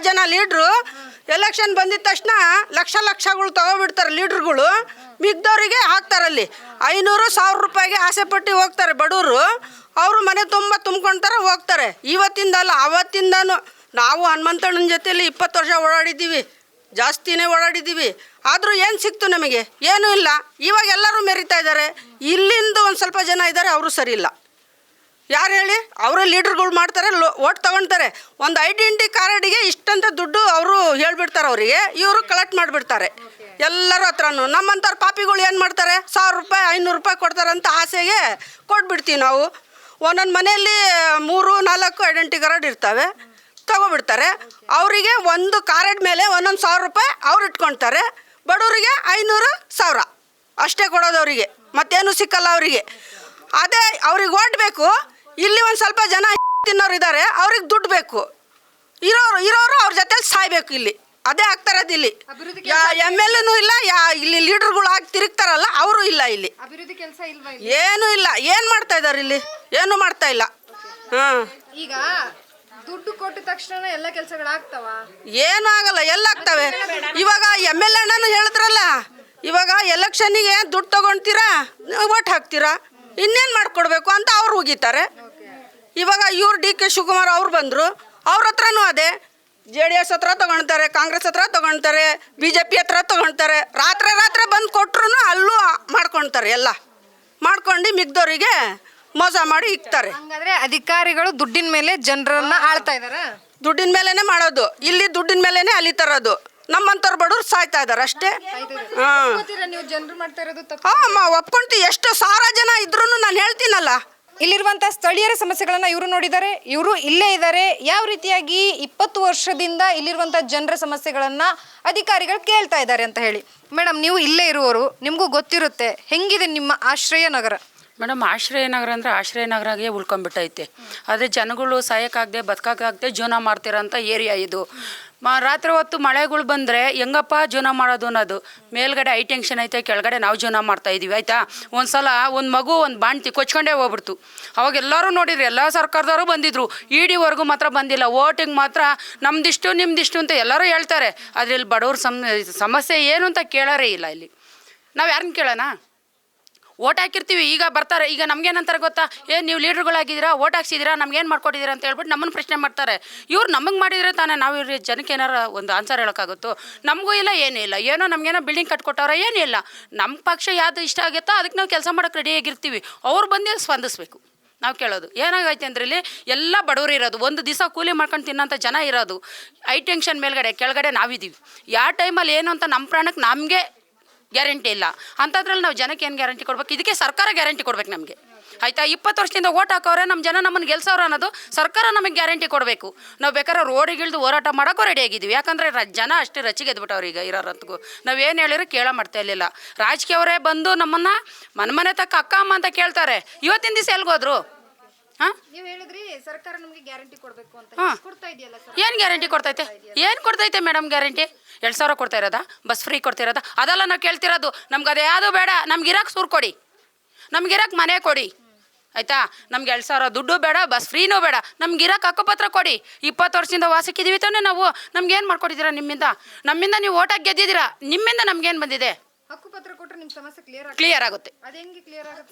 ಜನ ಲೀಡ್ರು ಎಲೆಕ್ಷನ್ ಬಂದಿದ ತಕ್ಷಣ ಲಕ್ಷಗಳು ತಗೊಬಿಡ್ತಾರೆ ಲೀಡ್ರುಗಳು. ಮಿಗ್ದವರಿಗೆ ಹಾಕ್ತಾರಲ್ಲಿ 500,000 ರೂಪಾಯಿಗೆ ಆಸೆ ಪಟ್ಟು ಹೋಗ್ತಾರೆ ಬಡವರು. ಅವರು ಮನೆ ತುಂಬ ತುಂಬ್ಕೊಳ್ತಾರೆ ಹೋಗ್ತಾರೆ. ಇವತ್ತಿಂದಲ್ಲ ಅವತ್ತಿಂದನೂ ನಾವು ಹನುಮಂತಣ್ಣನ ಜೊತೆಯಲ್ಲಿ 20 ವರ್ಷ ಓಡಾಡಿದ್ದೀವಿ, ಜಾಸ್ತಿನೇ ಓಡಾಡಿದ್ದೀವಿ. ಆದರೂ ಏನು ಸಿಕ್ತು ನಮಗೆ? ಏನೂ ಇಲ್ಲ. ಇವಾಗ ಎಲ್ಲರೂ ಮೆರಿತಾ ಇದ್ದಾರೆ. ಇಲ್ಲಿಂದ ಒಂದು ಸ್ವಲ್ಪ ಜನ ಇದ್ದಾರೆ, ಅವರು ಸರಿ ಇಲ್ಲ. ಯಾರು ಹೇಳಿ? ಅವರೇ ಲೀಡ್ರುಗಳು ಮಾಡ್ತಾರೆ, ಓಟ್ ತೊಗೊಳ್ತಾರೆ. ಒಂದು ಐಡೆಂಟಿ ಕಾರ್ಡಿಗೆ ಇಷ್ಟಂತ ದುಡ್ಡು ಅವರು ಹೇಳ್ಬಿಡ್ತಾರೆ ಅವರಿಗೆ, ಇವರು ಕಲೆಕ್ಟ್ ಮಾಡಿಬಿಡ್ತಾರೆ ಎಲ್ಲರ ಹತ್ರನೂ. ನಮ್ಮಂಥವ್ರು ಪಾಪಿಗಳು ಏನು ಮಾಡ್ತಾರೆ? 1000 ರೂಪಾಯಿ 500 ರೂಪಾಯಿ ಕೊಡ್ತಾರಂತ ಆಸೆಗೆ ಕೊಟ್ಬಿಡ್ತೀವಿ ನಾವು. ಒಂದೊಂದು ಮನೆಯಲ್ಲಿ 3-4 ಐಡೆಂಟಿ ಕಾರ್ಡ್ ಇರ್ತವೆ, ತೊಗೊಬಿಡ್ತಾರೆ. ಅವರಿಗೆ ಒಂದು ಕಾರ್ಡ್ ಮೇಲೆ 1000 ರೂಪಾಯಿ ಅವ್ರು ಇಟ್ಕೊಳ್ತಾರೆ. ಬಡವರಿಗೆ 500-1000 ಅಷ್ಟೇ ಕೊಡೋದು ಅವರಿಗೆ, ಮತ್ತೇನು ಸಿಕ್ಕಲ್ಲ ಅವರಿಗೆ. ಅದೇ ಅವ್ರಿಗೆ ಓಟ್ ಬೇಕು. ಇಲ್ಲಿ ಒಂದು ಸ್ವಲ್ಪ ಜನ ತಿನ್ನೋರು ಇದ್ದಾರೆ, ಅವ್ರಿಗೆ ದುಡ್ಡು ಬೇಕು. ಇರೋರು ಅವ್ರ ಜೊತೆಲಿ ಸಾಯ್ಬೇಕು. ಇಲ್ಲಿ ಅದೇ ಆಗ್ತಾರದು. ಇಲ್ಲಿ MLA ಇಲ್ಲ, ಇಲ್ಲಿ ಲೀಡರ್ಗಳು ಆಗಿ ತಿರುಗ್ತಾರಲ್ಲ ಅವರು ಇಲ್ಲ. ಇಲ್ಲಿ ಏನೂ ಇಲ್ಲ. ಏನು ಮಾಡ್ತಾ ಇದ್ದಾರೆ? ಇಲ್ಲಿ ಏನು ಮಾಡ್ತಾ ಇಲ್ಲ. ಹಾಂ, ಈಗ ದುಡ್ಡು ಕೊಟ್ಟ ತಕ್ಷಣ ಎಲ್ಲ ಕೆಲಸಗಳಾಗ್ತಾವ? ಏನೂ ಆಗಲ್ಲ. ಎಲ್ಲ ಆಗ್ತವೆ. ಇವಾಗ MLA ಅಣ್ಣನು ಹೇಳಿದ್ರಲ್ಲ, ಇವಾಗ ಎಲೆಕ್ಷನ್ನಿಗೆ ದುಡ್ಡು ತೊಗೊಳ್ತೀರಾ, ಓಟ್ ಹಾಕ್ತೀರಾ, ಇನ್ನೇನು ಮಾಡಿಕೊಡ್ಬೇಕು ಅಂತ ಅವ್ರು ಹೋಗಿತಾರೆ. ಇವಾಗ ಇವ್ರು DK ಶಿವಕುಮಾರ್ ಅವ್ರು ಬಂದರು, ಅವ್ರ ಹತ್ರನೂ ಅದೇ JDS ಹತ್ರ ತೊಗೊಳ್ತಾರೆ, ಕಾಂಗ್ರೆಸ್ ಹತ್ರ ತೊಗೊಳ್ತಾರೆ, BJP ಹತ್ರ ತೊಗೊಳ್ತಾರೆ. ರಾತ್ರಿ ಬಂದು ಕೊಟ್ಟರು ಅಲ್ಲೂ ಮಾಡ್ಕೊಳ್ತಾರೆ. ಎಲ್ಲ ಮಾಡ್ಕೊಂಡು ಮಿಗ್ದವರಿಗೆ ಮೋಸ ಮಾಡಿ ಇಕ್ತಾರೆ. ಹಂಗಾದ್ರೆ ಅಧಿಕಾರಿಗಳು ದುಡ್ಡಿನ ಮೇಲೆ ಜನರನ್ನ ಆಳ್ತಾ ಇದಾರ? ದುಡ್ಡಿನ ಮೇಲೇನೆ ಮಾಡೋದು. ಇಲ್ಲಿ ದುಡ್ಡಿನ ಮೇಲೇನೆ ಅಲಿತಾರದು. ನಮ್ಮಂಥವ್ರು ಬಡವ್ರು ಸಾಯ್ತಾ ಇದ್ದಾರೆ ಅಷ್ಟೇ. ಹಾಂ, ನೀವು ಜನರು ಮಾಡ್ತಾ ಇರೋದು ತಪ್ಪು. ಹಾಂ, ಒಪ್ಕೊಂತೀವಿ. ಎಷ್ಟು 1000 ಜನ ಇದ್ರೂ ನಾನು ಹೇಳ್ತೀನಲ್ಲ. ಇಲ್ಲಿರುವಂತಹ ಸ್ಥಳೀಯರ ಸಮಸ್ಯೆಗಳನ್ನ ಇವರು ನೋಡಿದ್ದಾರೆ, ಇವರು ಇಲ್ಲೇ ಇದ್ದಾರೆ. ಯಾವ ರೀತಿಯಾಗಿ 20 ವರ್ಷದಿಂದ ಇಲ್ಲಿರುವಂತಹ ಜನರ ಸಮಸ್ಯೆಗಳನ್ನ ಅಧಿಕಾರಿಗಳು ಕೇಳ್ತಾ ಇದ್ದಾರೆ ಅಂತ ಹೇಳಿ. ಮೇಡಮ್, ನೀವು ಇಲ್ಲೇ ಇರುವವರು, ನಿಮಗೂ ಗೊತ್ತಿರುತ್ತೆ ಹೆಂಗಿದೆ ನಿಮ್ಮ ಆಶ್ರಯ ನಗರ. ಮೇಡಮ್, ಆಶ್ರಯ ನಗರ ಅಂದರೆ ಆಶ್ರಯ ನಗರಾಗೆ ಉಳ್ಕೊಂಡ್ಬಿಟ್ಟೈತೆ. ಆದರೆ ಜನಗಳು ಸಾಯೋಕ್ಕಾಗದೆ ಬದುಕೋಕ್ಕಾಗದೆ ಜೀವನ ಮಾಡ್ತಿರೋಂಥ ಏರಿಯಾ ಇದು. ರಾತ್ರಿ ಹೊತ್ತು ಮಳೆಗಳು ಬಂದರೆ ಹೆಂಗಪ್ಪ ಜೀವನ ಮಾಡೋದು ಅನ್ನೋದು. ಮೇಲ್ಗಡೆ ಹೈ ಟೆನ್ಷನ್ ಐತೆ, ಕೆಳಗಡೆ ನಾವು ಜೀವನ ಮಾಡ್ತಾಯಿದ್ದೀವಿ. ಆಯಿತಾ, ಒಂದು ಸಲ ಒಂದು ಮಗು ಒಂದು ಬಾಣ್ತಿ ಕೊಚ್ಕೊಂಡೇ ಹೋಗ್ಬಿಡ್ತು. ಅವಾಗ ಎಲ್ಲರೂ ನೋಡಿದ್ರು, ಎಲ್ಲ ಸರ್ಕಾರದವರು ಬಂದಿದ್ರು. ಇಡಿವರೆಗೂ ಮಾತ್ರ ಬಂದಿಲ್ಲ. ಓಟಿಗೆ ಮಾತ್ರ ನಮ್ದಿಷ್ಟು ನಿಮ್ದಿಷ್ಟು ಅಂತ ಎಲ್ಲರೂ ಹೇಳ್ತಾರೆ. ಆದರೆ ಇಲ್ಲಿ ಬಡವ್ರ ಸಮಸ್ಯೆ ಏನು ಅಂತ ಕೇಳೋರೇ ಇಲ್ಲ. ಇಲ್ಲಿ ನಾವು ಯಾರನ್ನ ಕೇಳೋಣ? ಓಟ್ ಹಾಕಿರ್ತೀವಿ, ಈಗ ಬರ್ತಾರೆ. ಈಗ ನಮ್ಗೇನಂತಾರೆ ಗೊತ್ತಾ? ನೀವು ಲೀಡ್ರುಗಳಾಗಿದ್ದೀರಾ, ಓಟ್ ಹಾಕ್ಸಿದ್ದೀರಾ, ನಮ್ಗೇನು ಮಾಡ್ಕೊಟ್ಟಿದ್ದೀರಾ ಅಂತ ಹೇಳ್ಬಿಟ್ಟು ನಮ್ಮನ್ನು ಪ್ರಶ್ನೆ ಮಾಡ್ತಾರೆ. ಇವ್ರು ನಮಗೆ ಮಾಡಿದರೆ ತಾನೇ ನಾವು ಇವ್ರ ಜನಕ್ಕೆ ಏನಾರ ಒಂದು ಆನ್ಸರ್ ಹೇಳೋಕ್ಕಾಗುತ್ತೋ? ನಮಗೂ ಇಲ್ಲ, ಏನೂ ಇಲ್ಲ. ಏನೋ ನಮಗೇನೋ ಬಿಲ್ಡಿಂಗ್ ಕಟ್ಕೊಟ್ಟವ್ರ, ಏನೂ ಇಲ್ಲ. ನಮ್ಮ ಪಕ್ಷ ಯಾವುದು ಇಷ್ಟ ಆಗುತ್ತೋ ಅದಕ್ಕೆ ನಾವು ಕೆಲಸ ಮಾಡೋಕ್ಕೆ ರೆಡಿಯಾಗಿರ್ತೀವಿ. ಅವ್ರು ಬಂದು ಸ್ಪಂದಿಸ್ಬೇಕು. ನಾವು ಕೇಳೋದು ಏನಾಗೈತೆ ಅಂದ್ರೆ ಇಲ್ಲಿ ಎಲ್ಲ ಬಡವರು ಇರೋದು, ಒಂದು ದಿವಸ ಕೂಲಿ ಮಾಡ್ಕೊಂಡು ತಿನ್ನೋಂಥ ಜನ ಇರೋದು. ಹೈ ಟೆನ್ಷನ್ ಮೇಲ್ಗಡೆ ಕೆಳಗಡೆ ನಾವಿದ್ದೀವಿ. ಯಾವ ಟೈಮಲ್ಲಿ ಏನು ಅಂತ ನಮ್ಮ ಪ್ರಾಣಕ್ಕೆ ನಮಗೆ ಗ್ಯಾರಂಟಿ ಇಲ್ಲ. ಅಂಥದ್ರಲ್ಲಿ ನಾವು ಜನಕ್ಕೆ ಏನು ಗ್ಯಾರಂಟಿ ಕೊಡ್ಬೇಕು? ಇದಕ್ಕೆ ಸರ್ಕಾರ ಗ್ಯಾರಂಟಿ ಕೊಡ್ಬೇಕು ನಮಗೆ. ಆಯಿತಾ, 20 ವರ್ಷದಿಂದ ಓಟ್ ಹಾಕೋರೆ ನಮ್ಮ ಜನ ನಮ್ಮನ್ನು ಗೆಲ್ಸೋರು ಅನ್ನೋದು ಸರ್ಕಾರ ನಮಗೆ ಗ್ಯಾರಂಟಿ ಕೊಡಬೇಕು. ನಾವು ಬೇಕಾದ್ರೆ ರೋಡಿಗಿಳಿದು ಹೋರಾಟ ಮಾಡೋಕ್ಕೂ ರೆಡಿ ಆಗಿದ್ದೀವಿ. ಯಾಕಂದರೆ ಜನ ಅಷ್ಟೇ ರಚ್ಚಿಗೆ ಎದ್ಬಿಟ್ಟವ್ರು ಈಗ ಇರೋರಂತಗೂ. ನಾವೇನು ಹೇಳಿದ್ರು ಕೇಳೋ ಮಾಡ್ತಾ ಇರಲಿಲ್ಲ. ರಾಜಕೀಯವರೇ ಬಂದು ನಮ್ಮನ್ನು ಮನೆ ತಕ್ಕ ಅಕ್ಕ ಅಮ್ಮ ಅಂತ ಕೇಳ್ತಾರೆ. ಇವತ್ತಿನ ದಿವಸ ಎಲ್ಗೋದ್ರು? ಹಾಂ, ನೀವು ಹೇಳಿದ್ರಿ ಸರ್ಕಾರ ನಮಗೆ ಗ್ಯಾರಂಟಿ ಕೊಡಬೇಕು ಅಂತ. ಕೊಡ್ತಾ ಇದೆಯಲ್ಲ ಸರ್? ಏನು ಗ್ಯಾರಂಟಿ ಕೊಡ್ತೈತೆ? ಏನು ಕೊಡ್ತೈತೆ ಮೇಡಮ್ ಗ್ಯಾರಂಟಿ? 2,000 ಕೊಡ್ತಾ ಇರೋದಾ? ಬಸ್ ಫ್ರೀ ಕೊಡ್ತಾ ಇರೋದಾ? ಅದೆಲ್ಲ ನಾವು ಕೇಳ್ತಿರೋದು. ನಮ್ಗೆ ಅದು ಯಾವುದೂ ಬೇಡ. ನಮ್ಗಿರಕ್ಕೆ ಸೂರು ಕೊಡಿ, ನಮ್ಗಿರಕ್ಕೆ ಮನೆ ಕೊಡಿ. ಆಯಿತಾ, ನಮ್ಗೆ 2,000 ದುಡ್ಡು ಬೇಡ, ಬಸ್ ಫ್ರೀನೂ ಬೇಡ. ನಮ್ಗಿರಕ್ಕೆ ಹಕ್ಕುಪತ್ರ ಕೊಡಿ. 20 ವರ್ಷದಿಂದ ವಾಸಕ್ಕಿದ್ದೀವಿ ತಾನೇ ನಾವು. ನಮ್ಗೇನು ಮಾಡ್ಕೊಟ್ಟಿದ್ದೀರಾ ನಿಮ್ಮಿಂದ? ನಮ್ಮಿಂದ ನೀವು ಓಟಾಗಿ ಗೆದ್ದಿದ್ದೀರಾ, ನಿಮ್ಮಿಂದ ನಮ್ಗೇನು ಬಂದಿದೆ? ಹಕ್ಕುಪತ್ರ ಕೊಟ್ಟರೆ ನಿಮ್ಮ ಸಮಸ್ಯೆ ಕ್ಲಿಯರ್ ಆಗುತ್ತೆ. ಅದು ಹೆಂಗೆ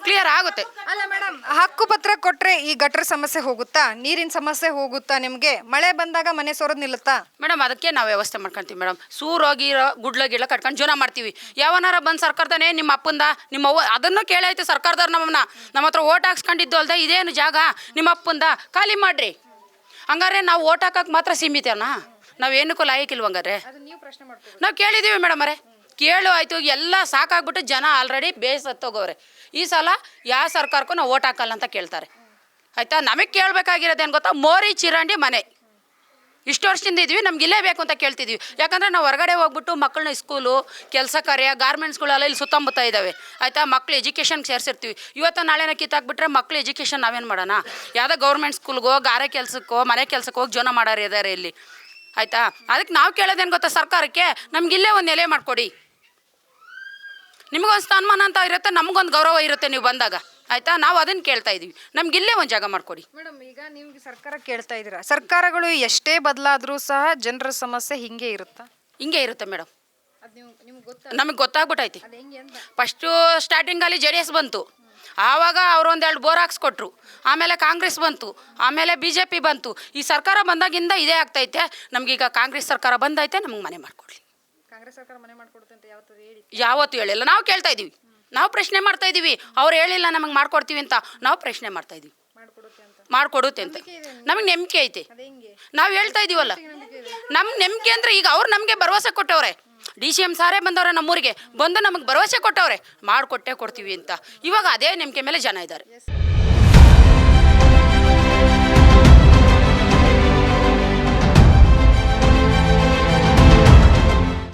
ಕ್ಲಿಯರ್ ಆಗುತ್ತೆ? ಅಲ್ಲ ಮೇಡಮ್, ಹಕ್ಕುಪತ್ರ ಕೊಟ್ಟರೆ ಈ ಗಟರ್ ಸಮಸ್ಯೆ ಹೋಗುತ್ತಾ? ನೀರಿನ ಸಮಸ್ಯೆ ಹೋಗುತ್ತಾ? ನಿಮಗೆ ಮಳೆ ಬಂದಾಗ ಮನೆ ಸೋರೋದು ನಿಲ್ಲುತ್ತಾ? ಮೇಡಮ್, ಅದಕ್ಕೆ ನಾವು ವ್ಯವಸ್ಥೆ ಮಾಡ್ಕೊತೀವಿ ಮೇಡಮ್. ಸೂರೋಗಿರೋ ಗುಡ್ಲ ಕಟ್ಕೊಂಡು ಜೀವನ ಮಾಡ್ತೀವಿ. ಯಾವನಾರ ಬಂದು ಸರ್ಕಾರದಾನೆ ನಿಮ್ಮ ಅಪ್ಪಂದ ನಿಮ್ಮ ಅವ್ವ ಅದನ್ನು ಕೇಳೈತೆ ಸರ್ಕಾರದವ್ರು ನಮ್ಮ ಹತ್ರ ಓಟ್ ಹಾಕ್ಸ್ಕೊಂಡಿದ್ದು ಅಲ್ದೆ ಇದೇನು ಜಾಗ ನಿಮ್ಮ ಅಪ್ಪಂದ ಖಾಲಿ ಮಾಡ್ರಿ. ಹಂಗಾರೆ ನಾವು ಓಟ್ ಹಾಕಕ್ಕೆ ಮಾತ್ರ ಸೀಮಿತನಾ? ನಾವೇನಕ್ಕೂ ಲಾಯಕ್ಕಿಲ್ವಂಗಾರೆ? ನಾವು ಕೇಳಿದ್ದೀವಿ ಮೇಡಮ್ ಅವರೇ. ಕೇಳು ಆಯಿತು, ಎಲ್ಲ ಸಾಕಾಗ್ಬಿಟ್ಟು ಜನ ಆಲ್ರೆಡಿ ಬೇಸತ್ತೋಗವ್ರೆ. ಈ ಸಲ ಯಾವ ಸರ್ಕಾರಕ್ಕೂ ನಾವು ಓಟ್ ಹಾಕಲ್ಲ ಅಂತ ಕೇಳ್ತಾರೆ. ಆಯಿತಾ, ನಮಗೆ ಕೇಳಬೇಕಾಗಿರೋದೇನು ಗೊತ್ತಾ? ಮೋರಿ ಚಿರಂಡಿ ಮನೆ. ಇಷ್ಟು ವರ್ಷದಿಂದ ಇದ್ವಿ, ನಮ್ಗೆ ಇಲ್ಲೇ ಬೇಕು ಅಂತ ಕೇಳ್ತಿದ್ವಿ. ಯಾಕಂದರೆ ನಾವು ಹೊರಗಡೆ ಹೋಗ್ಬಿಟ್ಟು ಮಕ್ಕಳನ್ನ ಸ್ಕೂಲು ಕೆಲಸ ಕಾರ್ಯ ಗಾರ್ಮೆಂಟ್ಸ್ಗಳೆಲ್ಲ ಇಲ್ಲಿ ಸುತ್ತಮುತ್ತ ಇದ್ದಾವೆ. ಆಯಿತಾ, ಮಕ್ಳು ಎಜುಕೇಷನ್ಗೆ ಸೇರಿಸಿರ್ತೀವಿ. ಇವತ್ತು ನಾಳೆನ ಕಿತ್ತಾಕ್ಬಿಟ್ರೆ ಮಕ್ಳು ಎಜುಕೇಷನ್ ನಾವೇನು ಮಾಡೋಣ? ಯಾವುದೋ ಗೌರ್ಮೆಂಟ್ ಸ್ಕೂಲ್ಗೋ ಗಾರೆ ಕೆಲಸಕ್ಕೋ ಮನೆ ಕೆಲಸಕ್ಕೆ ಹೋಗಿ ಜೀವನ ಮಾಡೋರು ಇದ್ದಾರೆ ಇಲ್ಲಿ. ಆಯಿತಾ, ಅದಕ್ಕೆ ನಾವು ಕೇಳೋದೇನು ಗೊತ್ತಾ? ಸರ್ಕಾರಕ್ಕೆ ನಮಗಿಲ್ಲೇ ಒಂದು ನೆಲೆ ಮಾಡಿಕೊಡಿ. ನಿಮಗೊಂದು ಸ್ಥಾನಮಾನ ಅಂತ ಇರುತ್ತೆ, ನಮಗೊಂದು ಗೌರವ ಇರುತ್ತೆ ನೀವು ಬಂದಾಗ. ಆಯಿತಾ, ನಾವು ಅದನ್ನು ಕೇಳ್ತಾ ಇದ್ದೀವಿ, ನಮ್ಗೆ ಇಲ್ಲೇ ಒಂದು ಜಾಗ ಮಾಡಿಕೊಡಿ. ಮೇಡಮ್, ಈಗ ನೀವು ಸರ್ಕಾರ ಕೇಳ್ತಾ ಇದ್ದೀರಾ, ಸರ್ಕಾರಗಳು ಎಷ್ಟೇ ಬದಲಾದರೂ ಸಹ ಜನರ ಸಮಸ್ಯೆ ಹಿಂಗೆ ಇರುತ್ತಾ? ಹಿಂಗೆ ಇರುತ್ತೆ ಮೇಡಮ್, ಅದು ನಿಮ್ಗೆ ಗೊತ್ತಾ? ನಮಗೆ ಗೊತ್ತಾಗ್ಬಿಟ್ಟೈತಿ. ಅದು ಹೆಂಗೆ ಅಂತ? ಫಸ್ಟು ಸ್ಟಾರ್ಟಿಂಗಲ್ಲಿ JDS ಬಂತು, ಆವಾಗ ಅವರು ಒಂದೆರಡು ಬೋರ್ ಹಾಕ್ಸ್ಕೊಟ್ರು, ಆಮೇಲೆ ಕಾಂಗ್ರೆಸ್ ಬಂತು, ಆಮೇಲೆ BJP ಬಂತು. ಈ ಸರ್ಕಾರ ಬಂದಾಗಿಂದ ಇದೇ ಆಗ್ತೈತೆ. ನಮಗೀಗ ಕಾಂಗ್ರೆಸ್ ಸರ್ಕಾರ ಬಂದೈತೆ, ನಮ್ಗೆ ಮನೆ ಮಾಡಿಕೊಡ್ಲಿ. ಕಾಂಗ್ರೆಸ್ ಸರ್ಕಾರ ಮನೆ ಮಾಡ್ಕೊಡುತ್ತೆ ಅಂತ ಯಾವತ್ತೂ ಹೇಳಿ? ಯಾವತ್ತೂ ಹೇಳಿಲ್ಲ, ನಾವು ಕೇಳ್ತಾ ಇದ್ದೀವಿ, ನಾವು ಪ್ರಶ್ನೆ ಮಾಡ್ತಾ ಇದ್ದೀವಿ. ಅವ್ರು ಹೇಳಿಲ್ಲ ನಮಗೆ ಮಾಡ್ಕೊಡ್ತೀವಿ ಅಂತ, ನಾವು ಪ್ರಶ್ನೆ ಮಾಡ್ತಾ ಇದ್ದೀವಿ. ಮಾಡಿಕೊಡುತ್ತೆ ಅಂತ ನಮಗೆ ನಂಬಿಕೆ ಐತೆ. ನಾವು ಹೇಳ್ತಾ ಇದೀವಲ್ಲ, ನಮ್ಗೆ ನಂಬಿಕೆ ಅಂದರೆ ಈಗ ಅವ್ರು ನಮಗೆ ಭರವಸೆ ಕೊಟ್ಟವ್ರೆ. DCM ಸಾರೇ ಬಂದವ್ರೆ ನಮ್ಮೂರಿಗೆ, ಬಂದು ನಮಗೆ ಭರವಸೆ ಕೊಟ್ಟವ್ರೆ, ಮಾಡಿಕೊಟ್ಟೆ ಕೊಡ್ತೀವಿ ಅಂತ. ಇವಾಗ ಅದೇ ನಂಬಿಕೆ ಮೇಲೆ ಜನ ಇದ್ದಾರೆ.